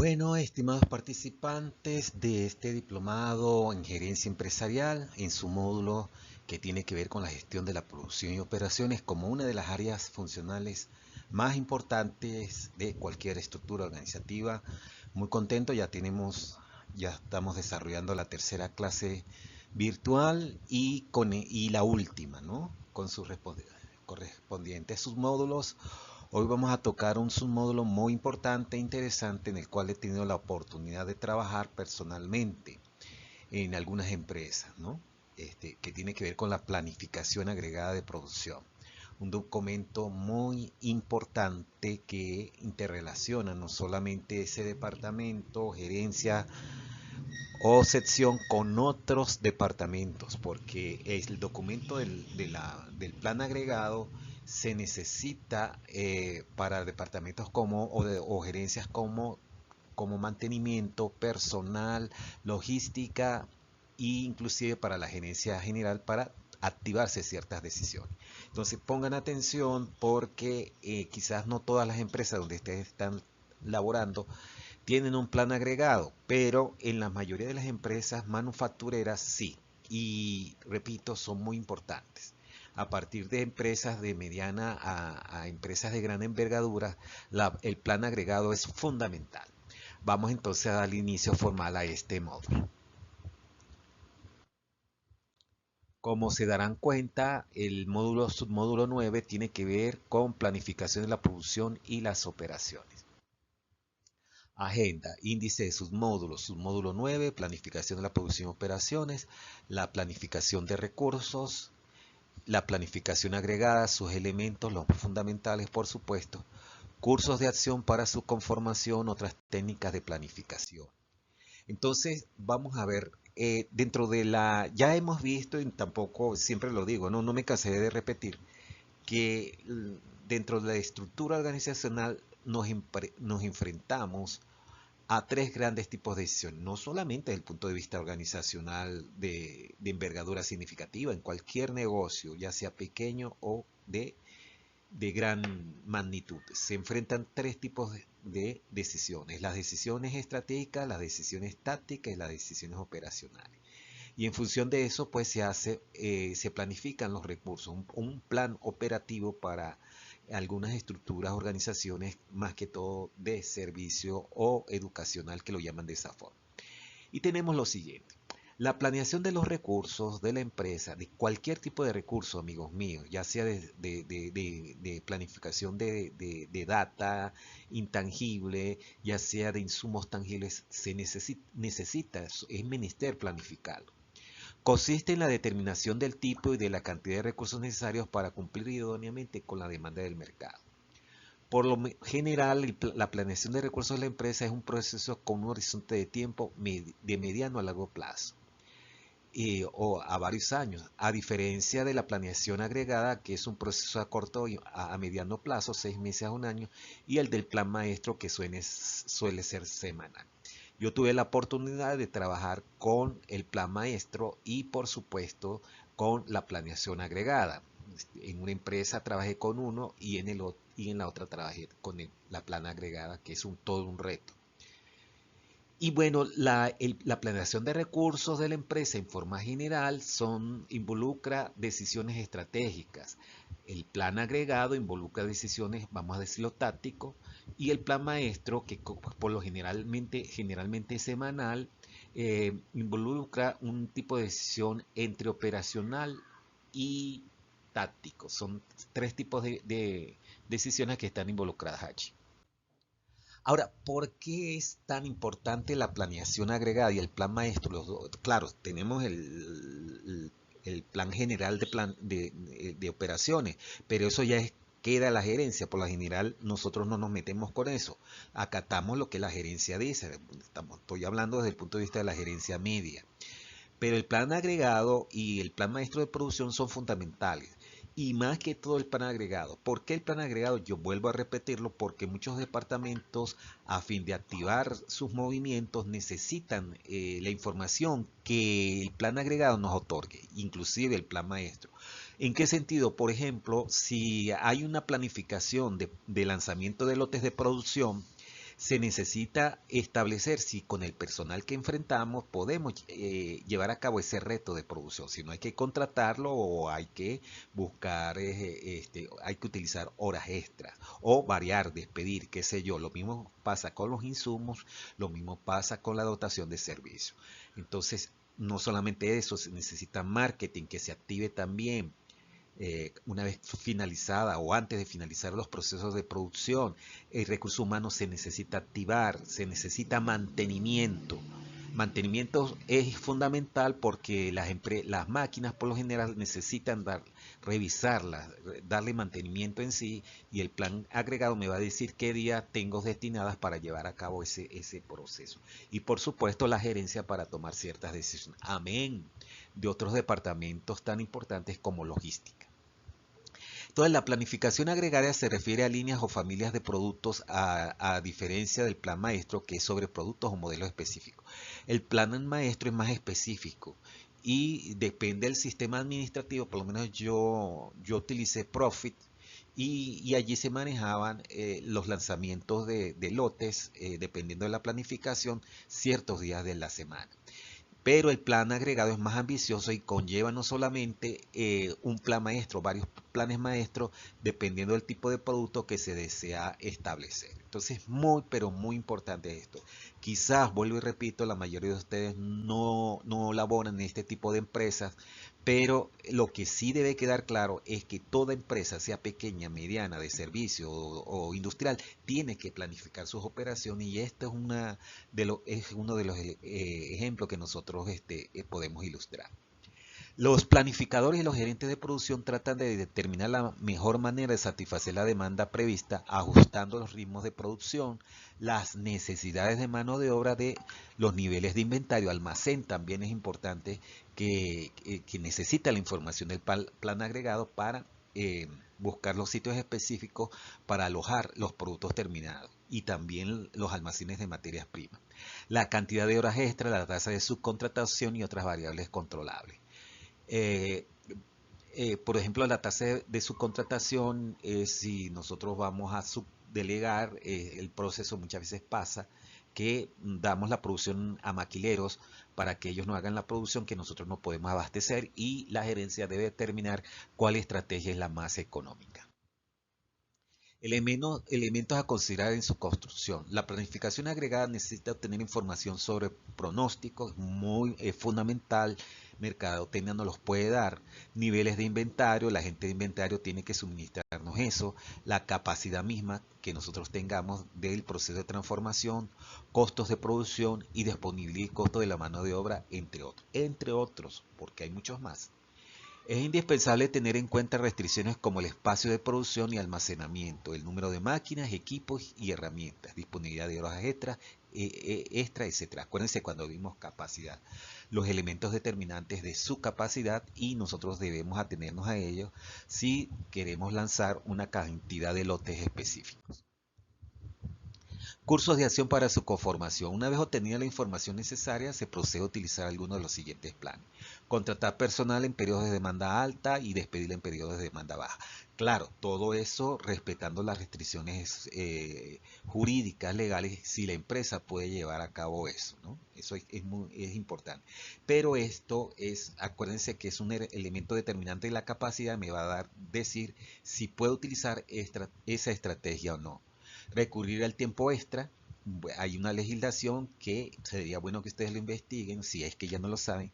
Bueno, estimados participantes de este diplomado en gerencia empresarial, en su módulo que tiene que ver con la gestión de la producción y operaciones como una de las áreas funcionales más importantes de cualquier estructura organizativa. Muy contento, ya estamos desarrollando la tercera clase virtual y la última, ¿no? Con sus correspondientes submódulos. Hoy vamos a tocar un submódulo muy importante e interesante en el cual he tenido la oportunidad de trabajar personalmente en algunas empresas, ¿no? Que tiene que ver con la planificación agregada de producción. Un documento muy importante que interrelaciona no solamente ese departamento, gerencia o sección con otros departamentos, porque el documento del plan agregado se necesita para departamentos o gerencias como mantenimiento, personal, logística e inclusive para la gerencia general para activarse ciertas decisiones. Entonces pongan atención porque quizás no todas las empresas donde ustedes están laborando tienen un plan agregado, pero en la mayoría de las empresas manufactureras sí. Y repito, son muy importantes. A partir de empresas de mediana a empresas de gran envergadura, el plan agregado es fundamental. Vamos entonces a dar inicio formal a este módulo. Como se darán cuenta, el submódulo 9 tiene que ver con planificación de la producción y las operaciones. Agenda, índice de submódulos, submódulo 9, planificación de la producción y operaciones, la planificación de recursos, la planificación agregada, sus elementos, los fundamentales por supuesto, cursos de acción para su conformación, otras técnicas de planificación. Entonces, vamos a ver, ya hemos visto, y tampoco siempre lo digo, no me cansaré de repetir, que dentro de la estructura organizacional nos enfrentamos a tres grandes tipos de decisiones, no solamente desde el punto de vista organizacional de envergadura significativa en cualquier negocio, ya sea pequeño o de gran magnitud. Se enfrentan tres tipos de decisiones, las decisiones estratégicas, las decisiones tácticas y las decisiones operacionales. Y en función de eso, pues se planifican los recursos, un plan operativo para algunas estructuras, organizaciones, más que todo de servicio o educacional, que lo llaman de esa forma. Y tenemos lo siguiente. La planeación de los recursos de la empresa, de cualquier tipo de recurso, amigos míos, ya sea de planificación de data intangible, ya sea de insumos tangibles, se necesita, es menester planificarlo. Consiste en la determinación del tipo y de la cantidad de recursos necesarios para cumplir idóneamente con la demanda del mercado. Por lo general, la planeación de recursos de la empresa es un proceso con un horizonte de tiempo de mediano a largo plazo o a varios años, a diferencia de la planeación agregada, que es un proceso a corto y a mediano plazo, 6 meses a un año, y el del plan maestro, que suele ser semanal. Yo tuve la oportunidad de trabajar con el plan maestro y por supuesto con la planeación agregada. En una empresa trabajé con uno y en la otra trabajé con la plan agregada, que es todo un reto. Y bueno, la planeación de recursos de la empresa en forma general involucra decisiones estratégicas. El plan agregado involucra decisiones, vamos a decirlo, táctico, y el plan maestro, que por lo generalmente es semanal, involucra un tipo de decisión entre operacional y táctico. Son tres tipos de decisiones que están involucradas allí. Ahora, ¿por qué es tan importante la planeación agregada y el plan maestro? Claro, tenemos el plan general de operaciones, pero eso queda a la gerencia. Por lo general, nosotros no nos metemos con eso. Acatamos lo que la gerencia dice. Estoy hablando desde el punto de vista de la gerencia media. Pero el plan agregado y el plan maestro de producción son fundamentales. Y más que todo el plan agregado. ¿Por qué el plan agregado? Yo vuelvo a repetirlo porque muchos departamentos, a fin de activar sus movimientos, necesitan la información que el plan agregado nos otorgue, inclusive el plan maestro. ¿En qué sentido? Por ejemplo, si hay una planificación de lanzamiento de lotes de producción, Se necesita establecer si con el personal que enfrentamos podemos llevar a cabo ese reto de producción. Si no, hay que contratarlo o hay que buscar, hay que utilizar horas extras o variar, despedir, qué sé yo. Lo mismo pasa con los insumos, lo mismo pasa con la dotación de servicios. Entonces, no solamente eso, se necesita marketing que se active también una vez finalizada o antes de finalizar los procesos de producción. El recurso humano se necesita activar, se necesita mantenimiento. Mantenimiento es fundamental porque las máquinas por lo general necesitan revisarlas, darle mantenimiento en sí, y el plan agregado me va a decir qué días tengo destinadas para llevar a cabo ese proceso. Y por supuesto la gerencia para tomar ciertas decisiones. Amén. De otros departamentos tan importantes como logística. Entonces, la planificación agregada se refiere a líneas o familias de productos a diferencia del plan maestro, que es sobre productos o modelos específicos. El plan maestro es más específico y depende del sistema administrativo. Por lo menos yo utilicé Profit y allí se manejaban los lanzamientos de lotes, dependiendo de la planificación, ciertos días de la semana. Pero el plan agregado es más ambicioso y conlleva no solamente un plan maestro, varios planes maestros, dependiendo del tipo de producto que se desea establecer. Entonces, muy, pero muy importante esto. Quizás, vuelvo y repito, la mayoría de ustedes no laboran en este tipo de empresas, pero lo que sí debe quedar claro es que toda empresa, sea pequeña, mediana, de servicio o industrial, tiene que planificar sus operaciones, y esto es uno de los ejemplos que nosotros podemos ilustrar. Los planificadores y los gerentes de producción tratan de determinar la mejor manera de satisfacer la demanda prevista, ajustando los ritmos de producción, las necesidades de mano de obra, de los niveles de inventario. Almacén también es importante, que necesita la información del plan agregado para buscar los sitios específicos para alojar los productos terminados, y también los almacenes de materias primas. La cantidad de horas extra, la tasa de subcontratación y otras variables controlables. Eh, por ejemplo, la tasa de subcontratación, si nosotros vamos a subdelegar, el proceso muchas veces pasa que damos la producción a maquileros para que ellos no hagan la producción que nosotros no podemos abastecer, y la gerencia debe determinar cuál estrategia es la más económica. Elementos a considerar en su construcción. La planificación agregada necesita obtener información sobre pronósticos, muy fundamental. Mercadotecnia nos los puede dar. Niveles de inventario, la gente de inventario tiene que suministrarnos eso. La capacidad misma que nosotros tengamos del proceso de transformación, costos de producción y disponibilidad y costo de la mano de obra, entre otros. Entre otros, porque hay muchos más. Es indispensable tener en cuenta restricciones como el espacio de producción y almacenamiento, el número de máquinas, equipos y herramientas, disponibilidad de horas extra, etc. Acuérdense cuando vimos capacidad, los elementos determinantes de su capacidad, y nosotros debemos atenernos a ellos si queremos lanzar una cantidad de lotes específicos. Cursos de acción para su conformación. Una vez obtenida la información necesaria, se procede a utilizar algunos de los siguientes planes. Contratar personal en periodos de demanda alta y despedir en periodos de demanda baja. Claro, todo eso respetando las restricciones jurídicas, legales, si la empresa puede llevar a cabo eso, ¿no? Eso es importante. Pero esto es, acuérdense que es un elemento determinante de la capacidad, me va a decir si puede utilizar esa estrategia o no. Recurrir al tiempo extra. Hay una legislación que sería bueno que ustedes lo investiguen, si es que ya no lo saben.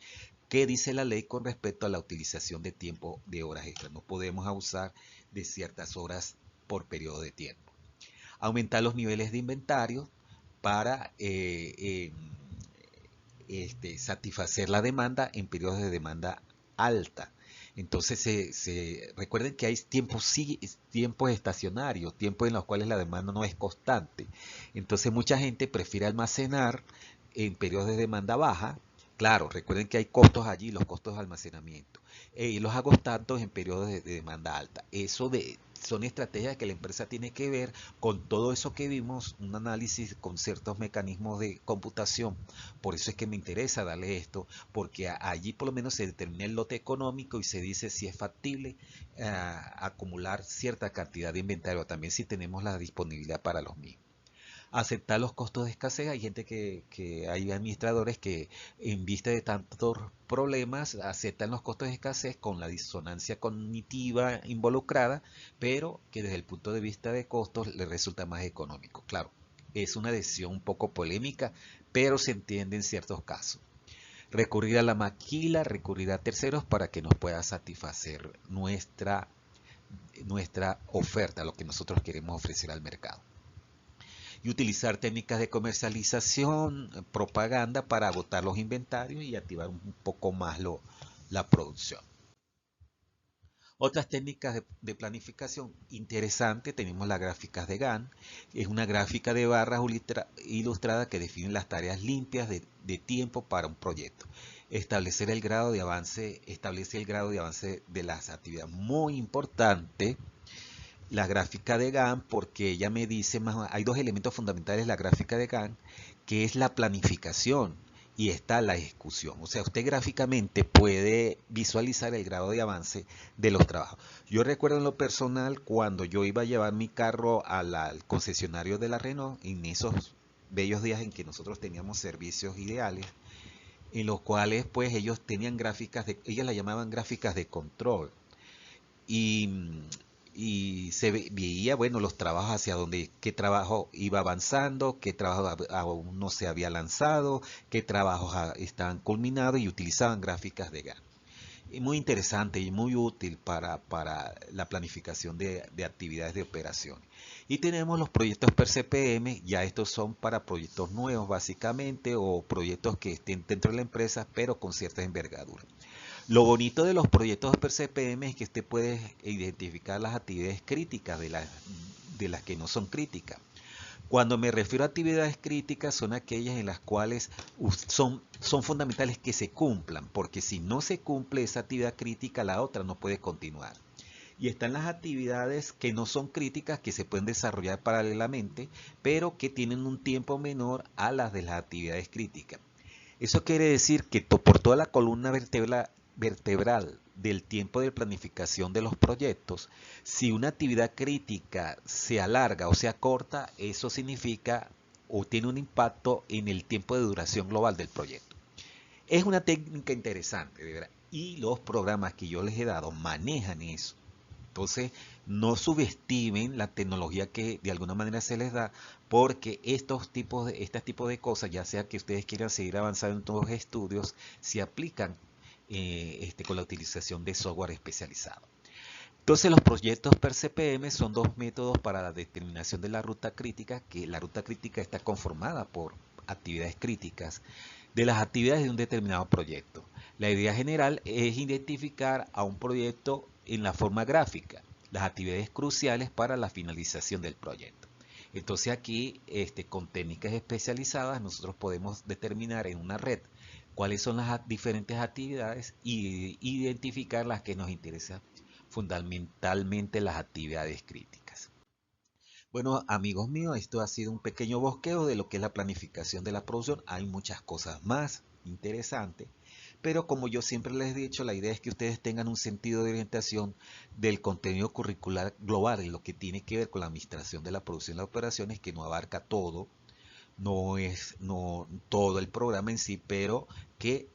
¿Qué dice la ley con respecto a la utilización de tiempo de horas extras? No podemos abusar de ciertas horas por periodo de tiempo. Aumentar los niveles de inventario para satisfacer la demanda en periodos de demanda alta. Entonces, recuerden que hay tiempos estacionarios, tiempos en los cuales la demanda no es constante. Entonces, mucha gente prefiere almacenar en periodos de demanda baja. Claro, recuerden que hay costos allí, los costos de almacenamiento. Y los hago tantos en periodos de demanda alta. Son estrategias que la empresa tiene que ver con todo eso que vimos, un análisis con ciertos mecanismos de computación. Por eso es que me interesa darle esto, porque allí por lo menos se determina el lote económico y se dice si es factible acumular cierta cantidad de inventario, también si tenemos la disponibilidad para los mismos. Aceptar los costos de escasez. Hay gente hay administradores que en vista de tantos problemas aceptan los costos de escasez con la disonancia cognitiva involucrada, pero que desde el punto de vista de costos les resulta más económico. Claro, es una decisión un poco polémica, pero se entiende en ciertos casos. Recurrir a la maquila, recurrir a terceros para que nos pueda satisfacer nuestra oferta, lo que nosotros queremos ofrecer al mercado. Y utilizar técnicas de comercialización, propaganda para agotar los inventarios y activar un poco más la producción. Otras técnicas de planificación interesante, tenemos las gráficas de Gantt. Es una gráfica de barras ilustrada que define las tareas limpias de tiempo para un proyecto. Establece el grado de avance de las actividades. Muy importante la gráfica de Gantt, porque ella me dice hay dos elementos fundamentales de la gráfica de Gantt, que es la planificación y está la ejecución. O sea, usted gráficamente puede visualizar el grado de avance de los trabajos. Yo recuerdo en lo personal cuando yo iba a llevar mi carro al concesionario de la Renault, en esos bellos días en que nosotros teníamos servicios ideales, en los cuales pues ellos tenían ellas la llamaban gráficas de control. Y se veía, bueno, los trabajos hacia dónde, qué trabajo iba avanzando, qué trabajo aún no se había lanzado, qué trabajos estaban culminados, y utilizaban gráficas de Gantt. Y muy interesante y muy útil para la planificación de actividades de operación. Y tenemos los proyectos per CPM, ya estos son para proyectos nuevos básicamente, o proyectos que estén dentro de la empresa pero con cierta envergadura. Lo bonito de los proyectos per CPM es que usted puede identificar las actividades críticas de las que no son críticas. Cuando me refiero a actividades críticas, son aquellas en las cuales son fundamentales que se cumplan, porque si no se cumple esa actividad crítica, la otra no puede continuar. Y están las actividades que no son críticas, que se pueden desarrollar paralelamente, pero que tienen un tiempo menor a las de las actividades críticas. Eso quiere decir que por toda la columna vertebral del tiempo de planificación de los proyectos, si una actividad crítica se alarga o se acorta, eso significa o tiene un impacto en el tiempo de duración global del proyecto. Es una técnica interesante, de verdad, y los programas que yo les he dado manejan eso. Entonces, no subestimen la tecnología que de alguna manera se les da, porque este tipo de cosas, ya sea que ustedes quieran seguir avanzando en todos los estudios, se aplican con la utilización de software especializado. Entonces, los proyectos per CPM son dos métodos para la determinación de la ruta crítica, que la ruta crítica está conformada por actividades críticas de las actividades de un determinado proyecto. La idea general es identificar a un proyecto en la forma gráfica, las actividades cruciales para la finalización del proyecto. Entonces aquí, con técnicas especializadas, nosotros podemos determinar en una red cuáles son las diferentes actividades y identificar las que nos interesan, fundamentalmente las actividades críticas. Bueno, amigos míos, esto ha sido un pequeño bosqueo de lo que es la planificación de la producción. Hay muchas cosas más interesantes, pero como yo siempre les he dicho, la idea es que ustedes tengan un sentido de orientación del contenido curricular global, en lo que tiene que ver con la administración de la producción y las operaciones, que no abarca todo, no todo el programa en sí, pero que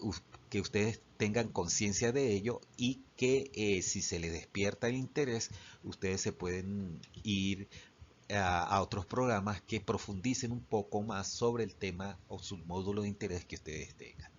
ustedes tengan conciencia de ello, y que si se les despierta el interés, ustedes se pueden ir a otros programas que profundicen un poco más sobre el tema o submódulo de interés que ustedes tengan.